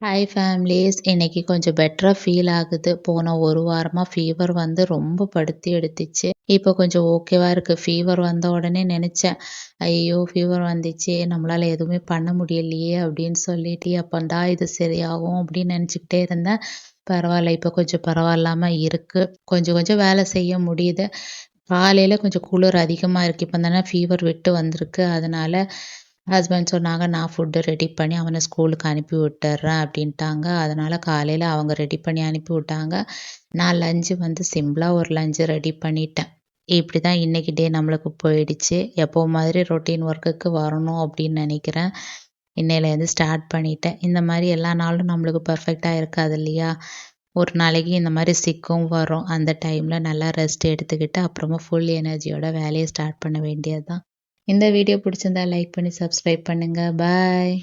Hi families. இன்னைக்கு கொஞ்சம் பெட்டரா ஃபீல் ஆகுது. போன 1 வாரமா ஃபீவர் வந்து ரொம்ப படுத்தி எடுத்துச்சு. இப்போ கொஞ்சம் ஓகேவா இருக்கு. ஃபீவர் வந்த உடனே நெனச்சேன், ஐயோ! ஃபீவர் வந்துச்சே! நம்மளால எதுவுமே பண்ண முடியலையே! அப்படின்னு சொல்லிட்டு எப்பன்டா இது சரியாகும் அப்படின்னு நெனச்சுக்கிட்டே இருந்தேன். பரவால்ல. இப்போ கொஞ்சம் பரவாயில்லாம இருக்கு. கொஞ்சம் கொஞ்சம் வேலை செய்ய முடியுது. காலையில கொஞ்சம் குளிர் அதிகமா இருக்கு. இப்போ தானே ஃபீவர் விட்டு வந்திருக்கு. அதனால ஹஸ்பண்ட் சொன்னாங்க, "நான் ஃபுட்டு ரெடி பண்ணி அவன ஸ்கூலுக்கு அனுப்பி விட்டுர்றேன்" அப்படின்ட்டாங்க. அதனால காலையில அவங்க ரெடி பண்ணி அனுப்பி விட்டாங்க. நான் லஞ்சு வந்து சிம்பிளா ஒரு லஞ்சு ரெடி பண்ணிட்டேன். இப்படிதான் இன்னைக்கு டே நம்மளுக்கு போயிடுச்சு. எப்பவும் மாதிரி ரொட்டீன் ஒர்க்குக்கு வரணும் அப்படின்னு நெனைக்கிறேன். இன்னையிலேருந்து ஸ்டார்ட் பண்ணிட்டேன். இந்த மாரி எல்லா நாளும் நம்மளுக்கு பெர்ஃபெக்ட்டா இருக்காது இல்லையா? ஒரு நாளைக்கு இந்த மாரி சிக்கும் வரும். அந்த டைம்ல நல்லா ரெஸ்ட் எடுத்துக்கிட்டு, அப்புறமா ஃபுல் எனர்ஜியோட வேலைய ஸ்டார்ட் பண்ண வேண்டியது தான். இந்த வீடியோ பிடிச்சிருந்தா லைக் பண்ணி சப்ஸ்கிரைப் பண்ணுங்க. பாய்.